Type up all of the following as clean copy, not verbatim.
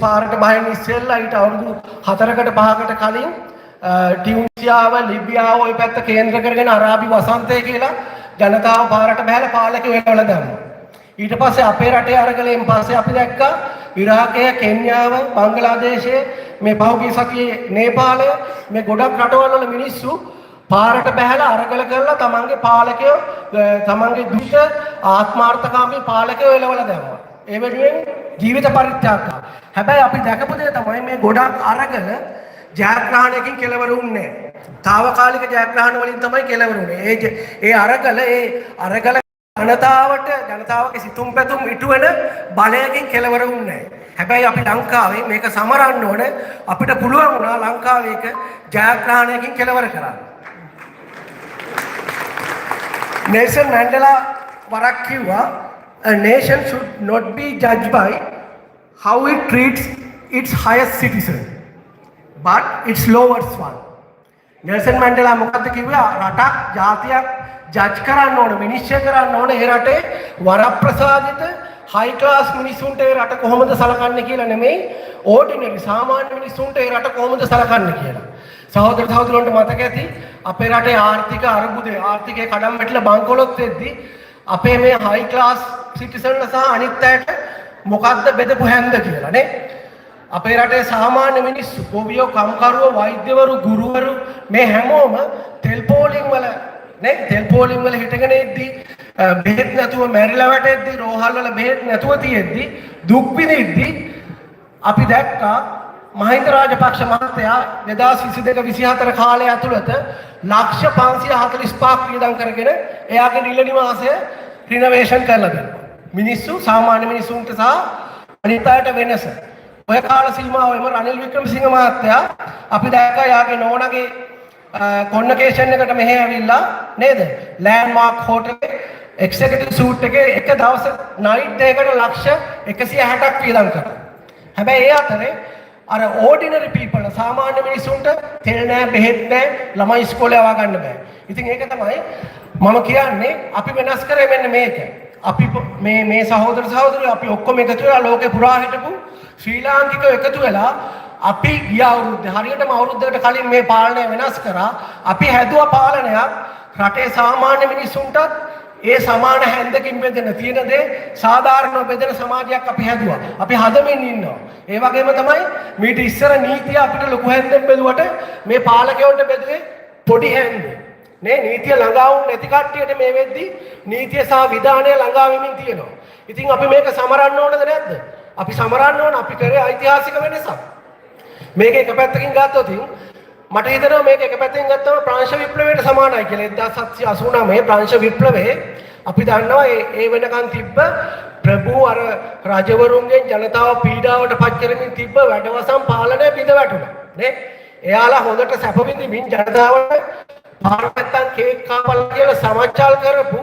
පාරට බහින්න ඉස්සෙල්ලා ඊට අවුරුදු 4කට 5කට කලින් ටියුනිසියාව ලිබියාව ওই පැත්ත කේන්ද්‍ර කරගෙන අරාබි වසන්තය කියලා ජනතාව පාරට බහැලා පාලකයෝ එළවලා දැම්මා. ඊට පස්සේ අපේ රටේ අරගලයෙන් පස්සේ අපි දැක්කා ඉරාකය, කෙන්යාව, බංග්ලාදේශය, මේ පහුගිය සතියේ නේපාලය මේ ගොඩක් රටවල් වල මිනිස්සු පාරට බහැලා අරගල කරලා තමන්ගේ පාලකයෝ තමන්ගේ දුෂ්ට ආත්මාර්ථකාමී පාලකයෝ එළවලා දැම්මා. ඒ වෙනුවෙන් ජීවිත පරිත්‍යාග කළා. හැබැයි අපි දැකපු දේ තමයි මේ ගොඩක් අරගල ජයග්‍රහණයකින් කෙලවර වුණේ නැහැ. తాවකාලික ජයග්‍රහණ වලින් තමයි කෙලවර වුණේ. ඒ අරගල ජනතාවගේ සිතුම් පැතුම් ඉටුවන බලයකින් කෙලවර වුණේ නැහැ. හැබැයි අපි ලංකාවේ මේක සමරන්න ඕනේ. අපිට පුළුවන් වුණා ලංකාවේ එක ජයග්‍රහණයකින් කෙලවර කරන්න. නෙල්සන් මැන්ඩෙලා වරක් කිව්වා a nation should not be judged by how it treats its highest citizen but its lowest one. Nelson Mandela මොකද්ද කිව්වේ? රටක් ජාතියක් ජජ් කරන්න ඕන, විනිශ්චය කරන්න ඕන ඒ රටේ වරප්‍රසාදිත හයි ක්ලාස් මිනිසුන්ට ඒ රට කොහොමද සලකන්නේ කියලා නෙමෙයි, ඕඩිනරි සාමාන්‍ය මිනිසුන්ට ඒ රට කොහොමද සලකන්නේ කියලා. සහෝදර සහෝදරයන්ට මතක ඇති අපේ රටේ ආර්ථික අර්බුදය, ආර්ථිකයේ කඩම් වැටිලා බංකොලොත් වෙද්දී අපේ මේ හයි ක්ලාස් සිටිසන්ලා සහ අනිත් අයට මොකද්ද බෙදපු හැන්ද කියලා නේ. අපේ රටේ සාමාන්‍ය මිනිස්සු, ගොවියෝ, කම්කරුවෝ, වෛද්‍යවරු, ගුරුවරු මේ හැමෝම තෙල් පෝලිං වල හිටගෙන ඉද්දී බෙහෙත් නැතුව මැරිලා වැටෙද්දී, රෝහල් වල බෙහෙත් නැතුව තියෙද්දී, දුක් විඳිද්දී අපි දැක්කා මහින්ද රාජපක්ෂ මහත්තයා 2022-24 කාලය ඇතුළත ලක්ෂ 545ක් වියදම් කරගෙන එයාගේ නිල නිවාසය රිනෝවේෂන් කරලා දෙනවා. මිනිස්සු සාමාන්‍ය මිනිසුන්ට සහ අනිත් අයට වෙනස. ඔය කාල සීමාවෙම රනිල් වික්‍රමසිංහ මහත්තයා අපි දැක්කා යාගේ නෝනාගේ කොන්වොකේෂන් එකට මෙහෙ ඇවිල්ලා නේද? ලෑන්ඩ්මාර්ක් හෝටලේ එක්සිකියුටිව් සූට් එකේ එක දවස් නයිට් දෙකකට ලක්ෂ 160ක් වියදම් කරා. හැබැයි ඒ අතරේ අර ඕඩිනරි පීපල් සාමාන්‍ය මිනිසුන්ට තෙල් නැහැ, බෙහෙත් නැහැ, ළමයි ඉස්කෝලේ යවා ගන්න බෑ. ඉතින් ඒක තමයි මම කියන්නේ අපි වෙනස් කරේ මෙන්න මේක. අපි මේ සහෝදර සහෝදරියෝ අපි ඔක්කොම එකතු වෙලා ලෝකේ පුරා හිටපු ශ්‍රී ලාංකිකයෝ එකතු වෙලා අපි ගිය අවුරුද්දේ හරියටම අවුරුද්දකට කලින් මේ පාලනය වෙනස් කරා. අපි හැදුවා පාලනයක් රටේ සාමාන්‍ය මිනිසුන්ටත් ඒ සමාන හැන්දකින් බෙදෙන තියෙන දේ සාධාරණව බෙදෙන සමාජයක් අපි හැදුවා. අපි හදමින් ඉන්නවා. ඒ වගේම තමයි මීට ඉස්සර නීතිය අපිට ලොකු හැන්දෙන් බෙදුවට මේ පාලකයන්ට බෙදුවේ පොඩි හැන්ද. නේ නීතිය ළඟා වුන් නැති කට්ටියට මේ වෙද්දි නීතිය සහ විධානය ළඟා වෙමින් තියෙනවා. ඉතින් අපි මේක සමරන්න ඕනද නැද්ද? අපි සමරන්න ඕන. අපි කරේ ඓතිහාසික වෙනසක්. මේක එක පැත්තකින් ගත්තොත් මට හිතෙනවා මේක එක පැත්තකින් ගත්තම ප්‍රංශ විප්ලවයට සමානයි කියලා. 1789 ප්‍රංශ විප්ලවයේ අපි දන්නවා ඒ වෙනකන් තිබ්බ ප්‍රභූ අර රජවරුන්ගෙන් ජනතාව පීඩාවට පත් කරමින් තිබ්බ වැඩවසම් පාලනය බිඳ වැටුණා නේ. එයාලා හොඳට සැප විඳින්මින් ජනතාවට පාරපැත්තන් කේක් කාපලා කියලා සමච්චල් කරපු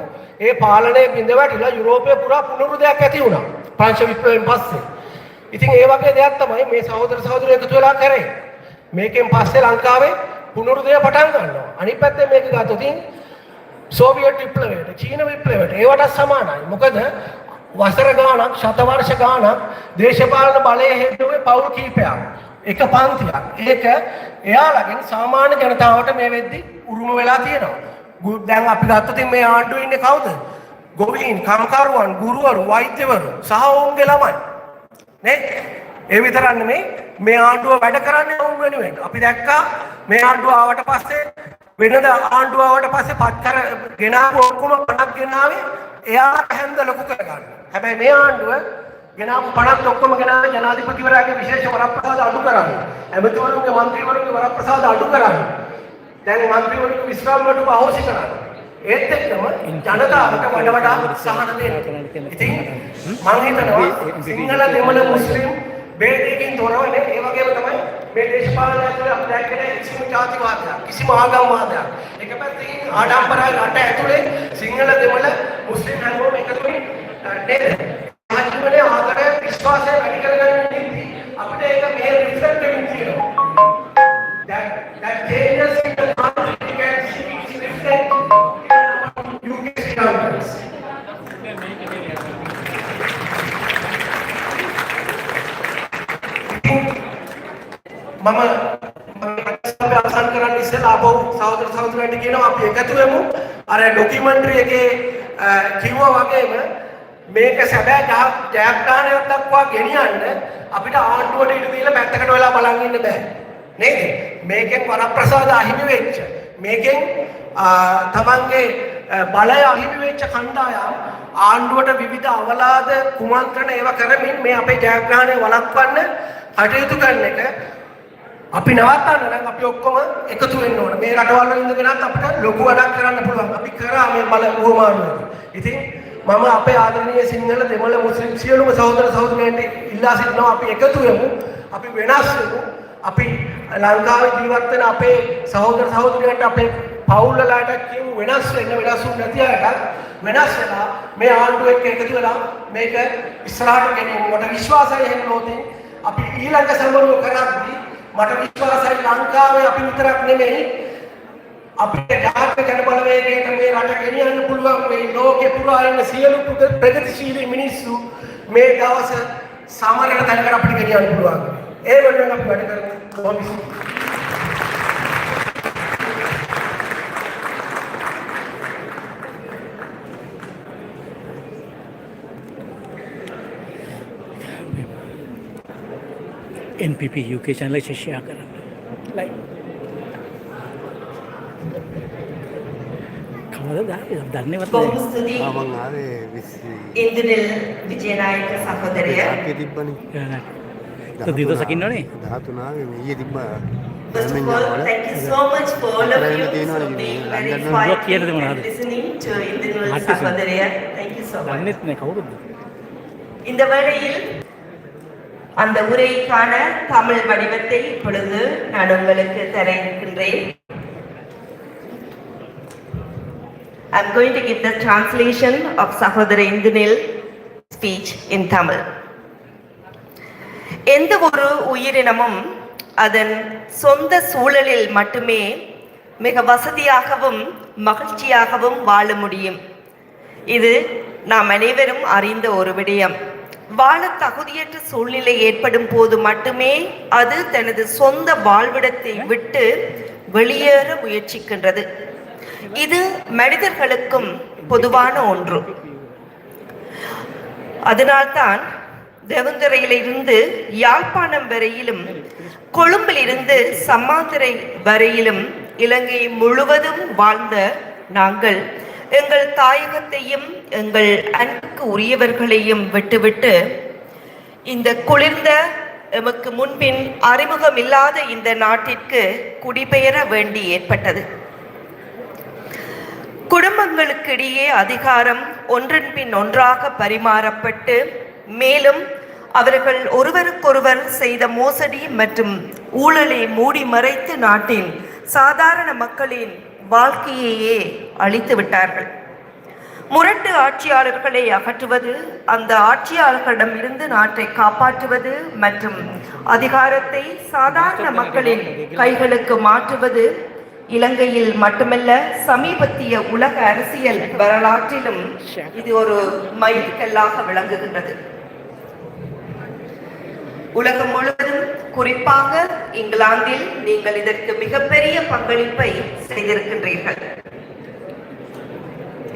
ඒ පාලනය බිඳ වැටිලා යුරෝපය පුරා පුනරුදයක් ඇති වුණා ප්‍රංශ විප්ලවයෙන් පස්සේ. ඉතින් ඒ වගේ දෙයක් තමයි මේ සහෝදර සහෝදරියෝ එකතු වෙලා කරේ. මේකෙන් පස්සේ ලංකාවේ පුනරුදය පටන් ගන්නවා. අනිත් පැත්තෙන් මේක ගත්තොත් සෝවියට් විප්ලවයට, චීන විප්ලවයට ඒවට සමානයි. මොකද වසර ගාණක්, ශතවර්ෂ ගාණක් දේශපාලන බලය හේතුවේ පවුල් කීපයක්, එක පන්තියක්. ඒක එයාලගෙන් සාමාන්‍ය ජනතාවට මේ වෙද්දි උරුම වෙලා තියෙනවා. දැන් අපි ගත්තොත් මේ ආණ්ඩුවේ ඉන්නේ කවුද? ගොවීන්, කම්කරුවන්, ගුරුවරු, වෛද්‍යවරු සහ ඔවුන්ගේ ළමයි. නේ? ඒ විතරක් නෙමෙයි මේ ආණ්ඩුව වැඩ කරන්නේ ඔවුන් වෙනුවෙන්. අපි දැක්කා මේ ආණ්ඩුව ආවට පස්සේ වෙනද ආණ්ඩුව ආවට පස්සේ පත් කර ගෙනාවු ඔක්කොම පණක් ගෙනාවේ එයා හැන්ද ලොකු කරගන්න. හැබැයි මේ ආණ්ඩුව ගෙනාවු පණක් ඔක්කොම ගෙනාවේ ජනාධිපතිවරයාගේ විශේෂ වරප්‍රසාද අඩු කරන්නේ. ඇමතිවරුන්ගේ මන්ත්‍රීවරුන්ගේ වරප්‍රසාද අඩු කරන්නේ. දැන් මන්ත්‍රීවරුන්ගේ විශ්‍රාම වලට අහෝසි කරන්නේ. ඒත් එක්කම ජනතාවට වඩා සහන දෙන්න. ඉතින් මම හිතනවා සිංහල, දෙමළ, මුස්ලිම් බේදයකින් තොරව නේ. ඒ වගේම තමයි මේ දේශපාලනය ඇතුලේ අපි දැක්කේ කිසිම ජාතිවාදයක්, කිසිම ආගම්වාදයක්. එක පැත්තකින් ආඩම්බරයි රට ඇතුලේ සිංහල, දෙමළ, මුස්ලිම් හැමෝම එකතු වෙන්නේ නේද? ආජීවනයේ ආදරය, විශ්වාසය වැඩි කරගන්න ඉන්නේ. අපිට ඒක මේ රිෆ්ලෙක්ට් වෙමින් තියෙනවා. that changes in the country can see reflect UK standards. මම අවසන් කරන්න ඉස්සෙල්ලා ආපහු සහෝදර සහෝදරයන්ට කියනවා අපි එකතු වෙමු. අර ඩොකියුමන්ටරි එකේ කිව්වා වගේම මේක සැබෑ ජයග්‍රහණයක් දක්වා ගෙනියන්න අපිට ආණ්ඩුවට ඉඩ දීලා පැත්තකට වෙලා බලන් ඉන්න බෑ. නේද? මේකෙන් වරප්‍රසාද අහිමි වෙච්ච මේකෙන් තමන්ගේ බලය අහිමි වෙච්ච කණ්ඩායම් ආණ්ඩුවට විවිධ අවලාද කුමන්ත්‍රණ ඒවා කරමින් මේ අපේ ජයග්‍රහණය වළක්වන්න කටයුතු කරන එක අපි නවත්තන්න නම් අපි ඔක්කොම එකතු වෙන්න ඕන. මේ රටවල් වල ඉඳගෙනත් අපිට ලොකු වැඩක් කරන්න පුළුවන්. අපි කරා මේ බල උවමාරුවක. ඉතින් මම අපේ ආදරණීය සිංහල දෙමළ මුස්ලිම් සියලුම සහෝදර සහෝදරියන්ට ඉල්ලා සිටිනවා අපි එකතු වෙමු. අපි වෙනස් වෙමු. අපි ලංකාවේ ජීවත් වෙන අපේ සහෝදර සහෝදරියන්ට අපේ පවුල් වලට කියමු වෙනස් වෙන්න වෙනස් වුන් නැති අයට වෙනස් වෙලා මේ ආණ්ඩුව එක්ක එකතු වෙලා මේක ඉස්සරහට ගෙනියමු. මට විශ්වාසයි එහෙම නොතින් අපි ඊළඟ සමරුව කරද්දී මට විශ්වාසයි ලංකාවේ අපි විතරක් නෙමෙයි අපේ ජාතික ජනබලවේගයට මේ රට ගෙනියන්න පුළුවන් මේ ලෝකේ පුරා ඉන්න සියලු ප්‍රගතිශීලී මිනිස්සු මේ දවස සමරන තැනකට අපිට ගෙනියන්න පුළුවන්. ඒ වෙනුවෙන් අපි වැඩ කරමු. NPP UK channel එක share කරන්න. like කවදාද දන්නේවත් බොහොම ස්තුතියි. මම ආවේ 20 ඉන්දුනිල් විජේනායක සහෝදරය. තාක්කේ තිබ්බනේ. તો દીધો શકીનો ને 13 ආවේ ඊයේ තිබ්බා. First of all, thank you so much for all of you for being very inspired and listening to Indunil சகோதரிய. Thank you so much. දන්නෙත් නෑ කවුරුද? இந்த வேளையில் அந்த உரைக்கான தமிழ் வடிவத்தை இப்பொழுது நான் உங்களுக்கு தர இருக்கின்றேன். I'm going to give the translation of Sahodara Indunil speech in Tamil. எந்த ஒரு உயிரினமும் அதன் சொந்த சூழலில் மட்டுமே மிக வசதியாகவும் மகிழ்ச்சியாகவும் வாழ முடியும். இது நாம் அனைவரும் அறிந்த ஒரு விடயம். வாழ தகுதியற்ற சூழ்நிலை ஏற்படும் போது மட்டுமே அது தனது சொந்த வாழ்விடத்தை விட்டு வெளியேற முயற்சிக்கின்றது. இது மனிதர்களுக்கும் பொதுவான ஒன்று. அதனால்தான் தேவந்தரையிலிருந்து யாழ்ப்பாணம் வரையிலும் கொழும்பிலிருந்து சம்மாந்துறை வரையிலும் இலங்கை முழுவதும் வாழ்ந்த நாங்கள் எங்கள் தாயகத்தையும் எங்கள் அன்புக்கு உரியவர்களையும் விட்டுவிட்டு இந்த குளிர்ந்த எமக்கு முன்பின் அறிமுகமில்லாத இந்த நாட்டிற்கு குடிபெயர வேண்டி ஏற்பட்டது. குடும்பங்களுக்கிடையே அதிகாரம் ஒன்றன் பின் ஒன்றாக பரிமாறப்பட்டு மேலும் அவர்கள் ஒருவருக்கொருவர் செய்த மோசடி மற்றும் ஊழலை மூடி மறைத்து நாட்டின் சாதாரண மக்களின் வாழ்க்கையையே அழித்து விட்டார்கள். முரட்டு ஆட்சியாளர்களை அகற்றுவது, அந்த ஆட்சியாளர்களிடம் இருந்து நாட்டை காப்பாற்றுவது மற்றும் அதிகாரத்தை சாதாரண மக்களின் கைகளுக்கு மாற்றுவது இலங்கையில் மட்டுமல்ல சமீபத்திய உலக அரசியல் வரலாற்றிலும் இது ஒரு மைல்கல்லாக விளங்குகின்றது. உலகம் முழுவதும் குறிப்பாக இங்கிலாந்தில் நீங்கள் இதற்கு மிகப்பெரிய பங்களிப்பை செய்திருக்கின்றீர்கள்.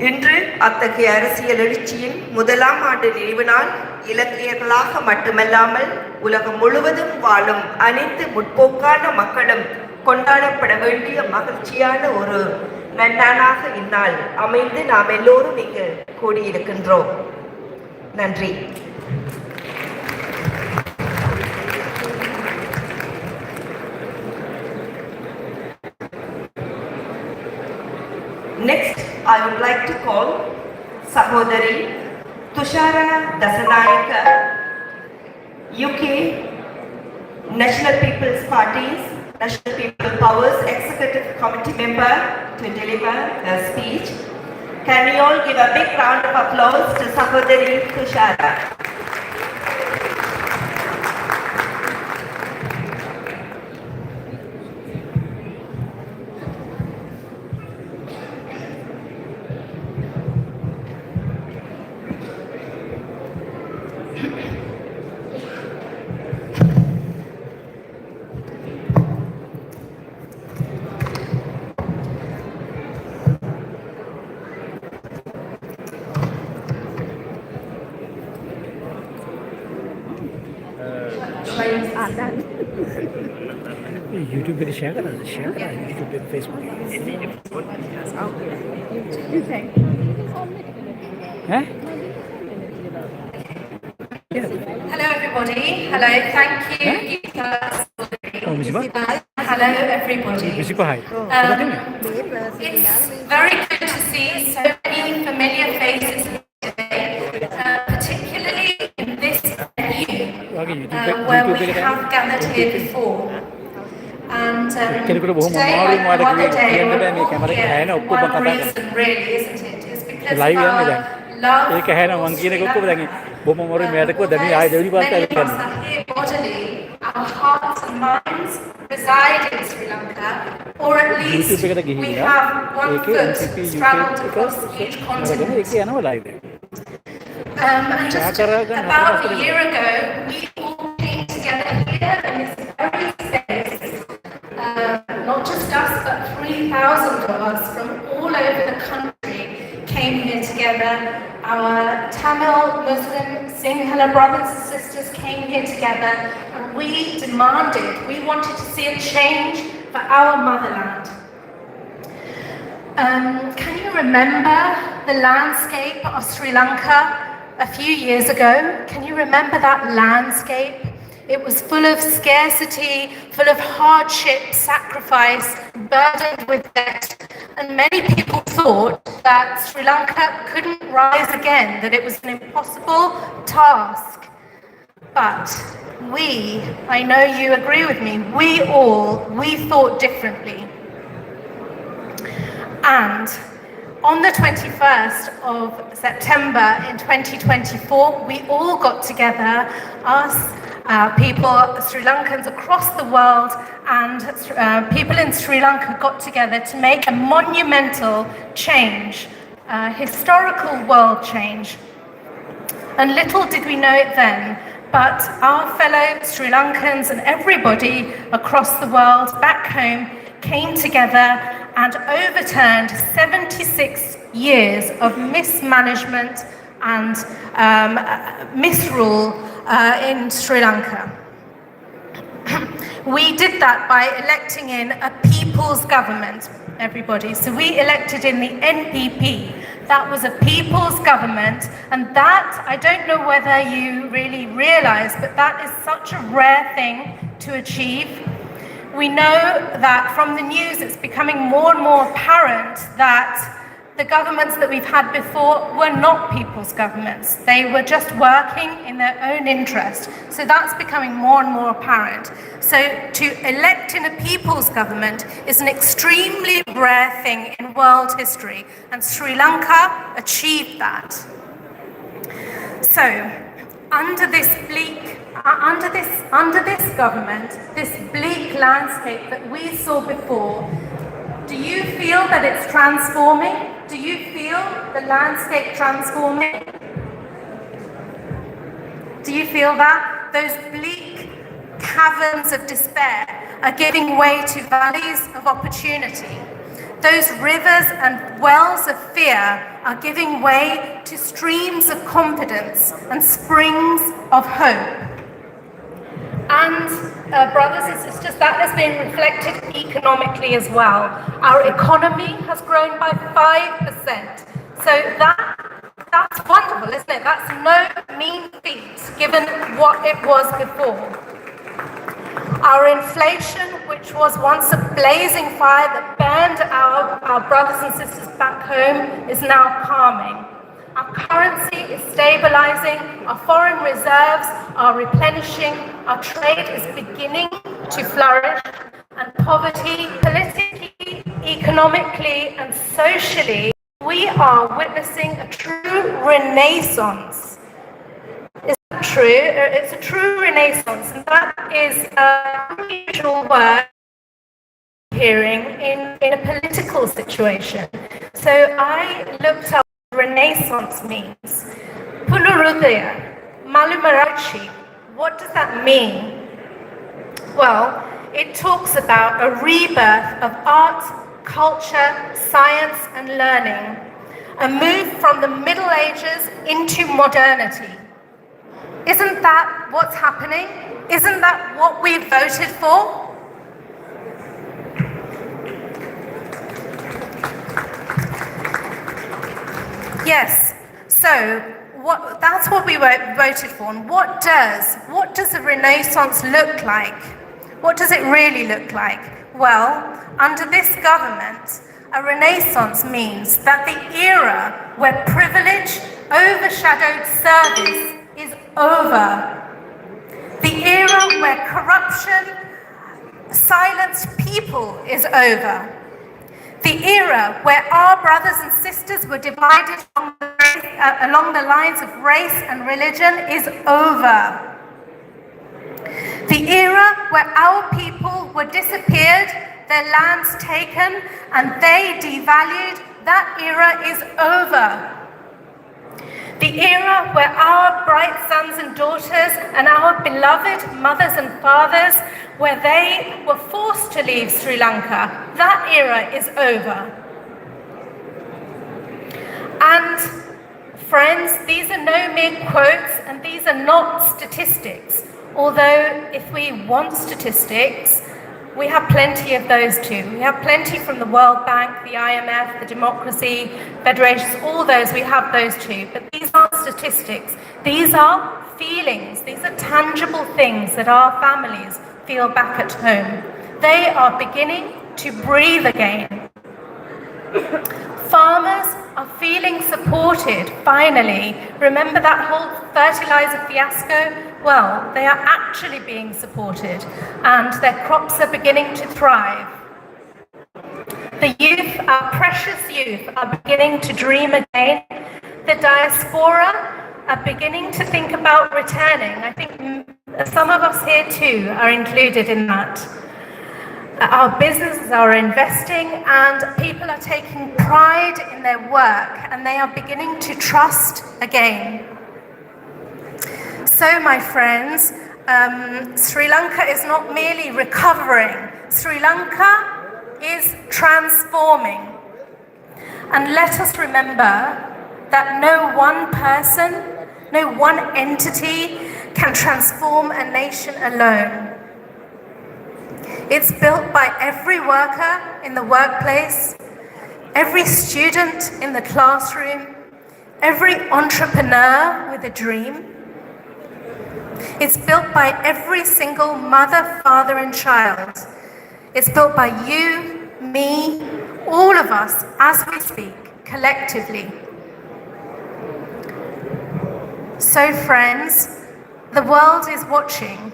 இன்று அத்தகைய அரசியல் எழுச்சியின் 1ஆம் ஆண்டு நிறைவு நாள் இலங்கையர்களாக மட்டுமல்லாமல் உலகம் முழுவதும் வாழும் அனைத்து முற்போக்கான மக்களும் கொண்டாடப்பட வேண்டிய மகிழ்ச்சியான ஒரு நன்னாளாக இந்நாள் அமைந்து நாம் எல்லோரும் இங்கு கூடியிருக்கின்றோம். நன்றி. Next, I would like to call Sahodari Tushara Dasanayaka, UK National People's Party's National People Powers Executive Committee member, to deliver her speech. Can we all give a big round of applause to Sahodari Tushara? trains. YouTube पे share करा YouTube पे Facebook हैं Hello everybody. Hello, thank you. मुझे बात Hello everybody. किसी को हाय It's very good to see so many familiar faces today, particularly in this venue आगे YouTube where we पे have gathered here before. And කෙනෙකුට බොහොම today, අමාරුවෙන් වාඩි what a day, කියන්න we're බෑ මේ all කැමරේ here හැන for ඔක්කොම one කතා කරා reason really, isn't it? It's because live of යන්නේ our දැන් love ඒක හැන මං කියන එක ඔක්කොම දැන් බොහොම අමාරුවෙන් මෙයාට කිව්වා දැන් මේ ආයෙ දෙවෙනි පාරට many of ඇවිත් us are here bodily, our hearts and minds reside in Sri Lanka, or at least YouTube එකට we ගිහිල්ලා have one ඒකේ foot NPP UK traveled එක across each නරගෙන continent. ඒක යනවා ලයිව් එක And just about a year ago, we all came together here in this very space. Not just us, but 3,000 of us from all over the country came here together. Our Tamil, Muslim, Sinhala brothers and sisters came here together, and we wanted to see a change for our motherland. Can you remember the landscape of Sri Lanka a few years ago? Can you remember that landscape? It was full of scarcity, full of hardship, sacrifice, burdened with debt. And many people thought that Sri Lanka couldn't rise again, that it was an impossible task. But I know you agree with me, we thought differently. And on the 21st of September in 2024, we all got together, us, people, Sri Lankans across the world, and people in Sri Lanka got together to make a monumental change, a historical world change. And little did we know it then, but our fellow Sri Lankans and everybody across the world back home came together and overturned 76 years of mismanagement and misrule in Sri Lanka. We did that by electing in a people's government, everybody. So we elected in the NPP. That was a people's government, and that, I don't know whether you really realize, but that is such a rare thing to achieve. We know that from the news it's becoming more and more apparent that the governments that we've had before were not people's governments. They were just working in their own interest. So that's becoming more and more apparent. So to elect in a people's government is an extremely rare thing in world history, and Sri Lanka achieved that. So under this government, this bleak landscape that we saw before, do you feel that it's transforming? Do you feel the landscape transforming? Do you feel that? Those bleak caverns of despair are giving way to valleys of opportunity. Those rivers and wells of fear are giving way to streams of confidence and springs of hope. And brothers and sisters, that has been reflected economically as well. Our economy has grown by 5%. So that's wonderful, isn't it? That's no mean feat given what it was before. Our inflation, which was once a blazing fire that burned our brothers and sisters back home, is now calming. Our currency is stabilizing, our foreign reserves are replenishing, our trade is beginning to flourish, and poverty, politically, economically, and socially, we are witnessing a true renaissance. Is that true? It's a true renaissance, and that is an unusual word hearing in a political situation. So I looked up Renaissance means. Punarudaya, Malumarachi, what does that mean? Well, it talks about a rebirth of art, culture, science and learning, a move from the Middle Ages into modernity. Isn't that what's happening? Isn't that what we voted for? Yes, so that's what we voted for. And what does a renaissance look like? What does it really look like? Well, under this government, a renaissance means that the era where privilege overshadowed service is over. The era where corruption silenced people is over. The era where our brothers and sisters were divided along the lines of race and religion is over. The era where our people were disappeared, their lands taken, and they devalued, that era is over. The era where our bright sons and daughters and our beloved mothers and fathers, where they were forced to leave Sri Lanka, that era is over. And friends, these are no mere quotes and these are not statistics. Although if we want statistics, we have plenty of those too. We have plenty from the World Bank, the IMF, the Democracy Federations, all those, we have those too. But these aren't statistics. These are feelings. These are tangible things that our families feel back at home. They are beginning to breathe again. Farmers are feeling supported, finally. Remember that whole fertilizer fiasco? Well, they are actually being supported and their crops are beginning to thrive. The youth, our precious youth, are beginning to dream again. The diaspora are beginning to think about returning. I think some of us here too are included in that. Our businesses are investing and people are taking pride in their work and they are beginning to trust again. So, my friends, Sri Lanka is not merely recovering. Sri Lanka is transforming. And let us remember that no one person, no one entity can transform a nation alone. It's built by every worker in the workplace, every student in the classroom, every entrepreneur with a dream. It's built by every single mother, father, and child. It's built by you, me, all of us as we speak, collectively. So, friends, the world is watching.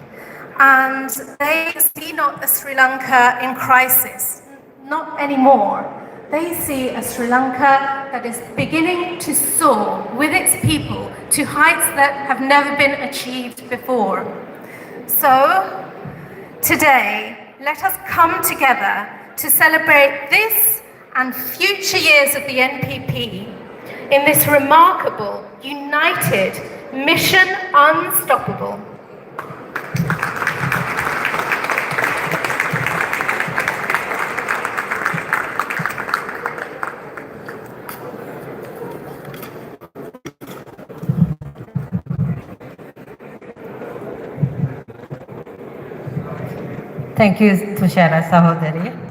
And they see not a Sri Lanka in crisis, not anymore. They see a Sri Lanka that is beginning to soar with its people to heights that have never been achieved before. So, today, let us come together to celebrate this and future years of the NPP in this remarkable, united, mission unstoppable. Thank you, Tushara Sahodari.